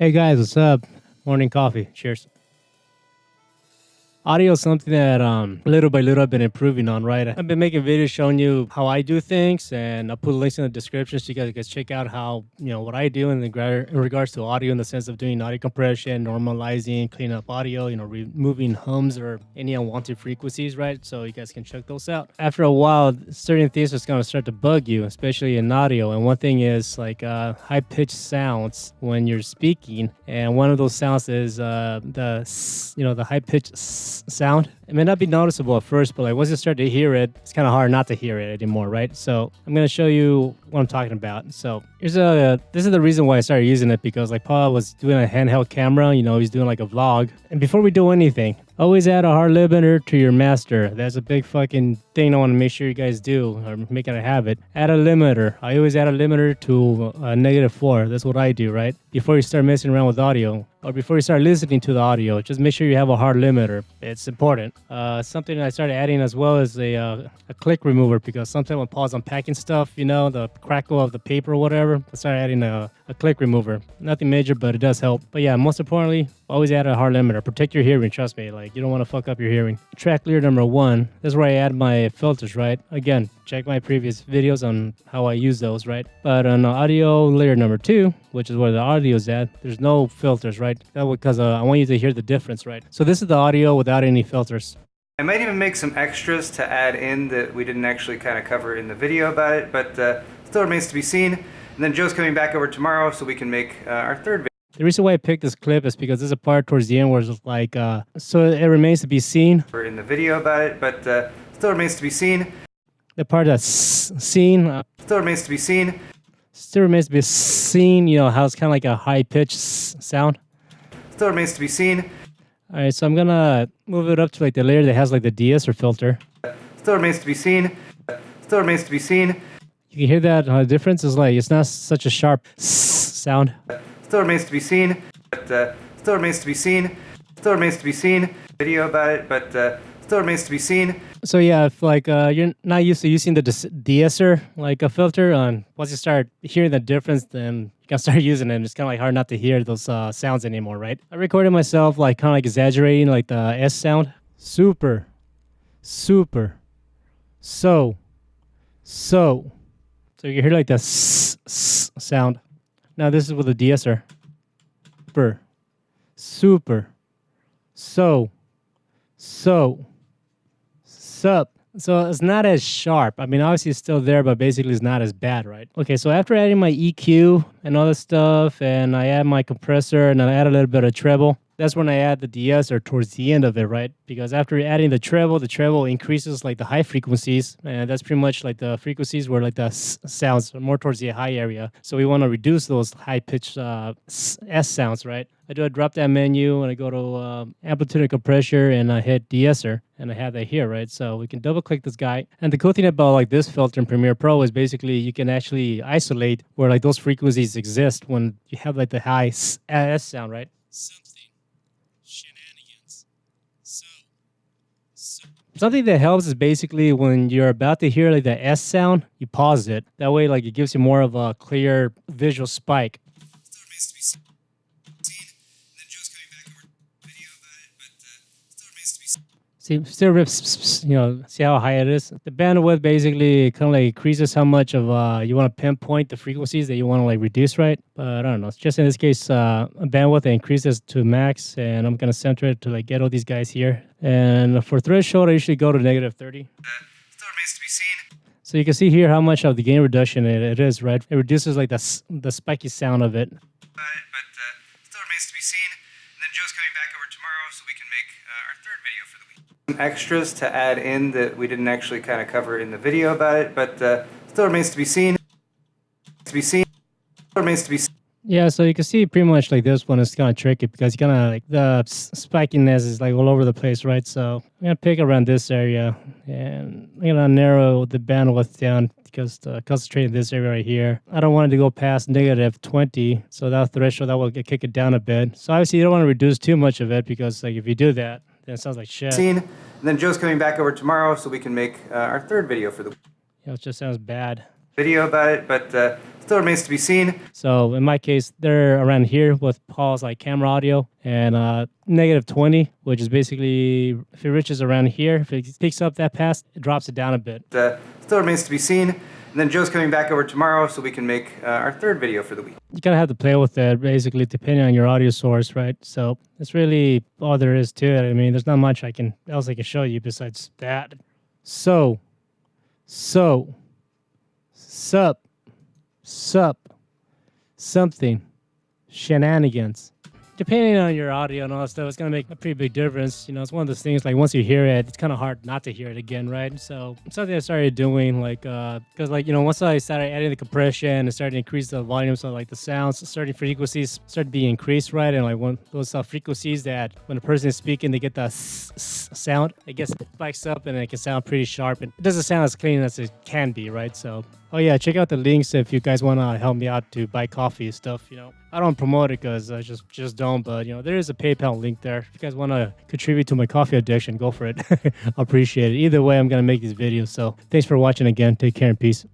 Hey guys, what's up? Morning coffee. Cheers. Audio is something that little by little I've been improving on, right? I've been making videos showing you how I do things, and I'll put links in the description so you guys can check out how, what I do in regards to audio, in the sense of doing audio compression, normalizing, cleaning up audio, removing hums or any unwanted frequencies, right? So you guys can check those out. After a while, certain things are going to start to bug you, especially in audio. And one thing is like high-pitched sounds when you're speaking, and one of those sounds is the high-pitched sound. It may not be noticeable at first, but like once you start to hear it, it's kind of hard not to hear it anymore, right? So I'm gonna show you what I'm talking about. So this is the reason why I started using it, because like Paul was doing a handheld camera, he's doing like a vlog. And before we do anything, always add a hard limiter to your master. That's a big fucking thing I want to make sure you guys do, or make it a habit. Add a limiter. I always add a limiter to -4. That's what I do, right? Before you start messing around with audio, or before you start listening to the audio, just make sure you have a hard limiter. It's important. Something I started adding as well is a click remover, because sometimes when Paul's unpacking stuff, the crackle of the paper or whatever, I started adding a click remover. Nothing major, but it does help. But yeah, most importantly, always add a hard limiter. Protect your hearing, trust me. Like, you don't want to fuck up your hearing. Track layer number 1, this is where I add my filters, right? Again, check my previous videos on how I use those, right? But on audio layer number 2, which is where the audio is at, there's no filters, right? Because I want you to hear the difference, right? So this is the audio without any filters. I might even make some extras to add in that we didn't actually kind of cover in the video about it, but still remains to be seen. And then Joe's coming back over tomorrow so we can make our third video. The reason why I picked this clip is because there's a part towards the end where it's like, so it remains to be seen. In the video about it, but still remains to be seen. The part that's seen. Still remains to be seen. Still remains to be seen, how it's kind of like a high-pitched sound. Still remains to be seen. All right, so I'm going to move it up to like the layer that has like the Deesser filter. Still remains to be seen. Still remains to be seen. You can hear that difference is like, it's not such a sharp sound. Still remains to be seen. But still remains to be seen. Still remains to be seen. Video about it, but still remains to be seen. So yeah, if like you're not used to using the Deesser like a filter, once you start hearing the difference, then you can start using it. It's kind of like hard not to hear those sounds anymore, right? I recorded myself like kind of like exaggerating like the S sound. Super, super, so. So you hear like the sound. Now this is with the Deesser. Super, so, sup. So it's not as sharp. I mean, obviously it's still there, but basically it's not as bad, right? Okay, so after adding my EQ and all this stuff, and I add my compressor, and I add a little bit of treble, that's when I add the Deesser towards the end of it, right? Because after adding the treble increases like the high frequencies, and that's pretty much like the frequencies where like the sounds are more towards the high area. So we want to reduce those high-pitched S sounds, right? I do a drop-down menu, and I go to amplitude and compression, and I hit Deesser, and I have that here, right? So we can double-click this guy. And the cool thing about like this filter in Premiere Pro is basically you can actually isolate where like those frequencies exist when you have like the high S sound, right? Shenanigans. Something that helps is basically when you're about to hear like the S sound, you pause it. That way, like it gives you more of a clear visual spike. Still remains to be seen. And then Joe's coming back over video about it, but still remains to be seen. See how high it is? The bandwidth basically kind of like increases how much of you want to pinpoint the frequencies that you want to like reduce, right? But I don't know. It's just in this case, bandwidth increases to max, and I'm gonna center it to like get all these guys here. And for threshold, I usually go to -30. Still remains to be seen. So you can see here how much of the gain reduction it is, right? It reduces like the spiky sound of it. But still remains to be seen. And then Joe's coming back over tomorrow so we can make our third video for the week. Extras to add in that we didn't actually kind of cover in the video about it, but still remains to be seen. Still remains to be seen. Yeah, so you can see pretty much like this one is kind of tricky because kind of like the spikiness is like all over the place, right? So I'm gonna pick around this area, and I'm gonna narrow the bandwidth down because concentrate in this area right here. I don't want it to go past -20, so that threshold that will kick it down a bit. So obviously you don't want to reduce too much of it, because like if you do that, then it sounds like shit. And then Joe's coming back over tomorrow so we can make our third video for the week. It just sounds bad. Video about it, but still remains to be seen. So in my case, they're around here with Paul's like camera audio and -20, which is basically if it reaches around here, if it picks up that pass, it drops it down a bit. Still remains to be seen. And then Joe's coming back over tomorrow so we can make our third video for the week. You kind of have to play with it, basically, depending on your audio source, right? So that's really all there is to it. I mean, there's not much else I can show you besides that. Sup, something, shenanigans. Depending on your audio and all that stuff, it's going to make a pretty big difference. You know, it's one of those things, like, once you hear it, it's kind of hard not to hear it again, right? So it's something I started doing, like, because, like, you know, once I started adding the compression and started to increase the volume, so, like, the sounds, certain frequencies started being increased, right? And, like, when those frequencies that when a person is speaking, they get the sound, it gets spikes up and it can sound pretty sharp. And it doesn't sound as clean as it can be, right? So, oh yeah, check out the links if you guys want to help me out to buy coffee and stuff. You know, I don't promote it because I just don't. But you know, there is a PayPal link there. If you guys want to contribute to my coffee addiction, go for it. I appreciate it. Either way, I'm gonna make these videos. So thanks for watching again. Take care and peace.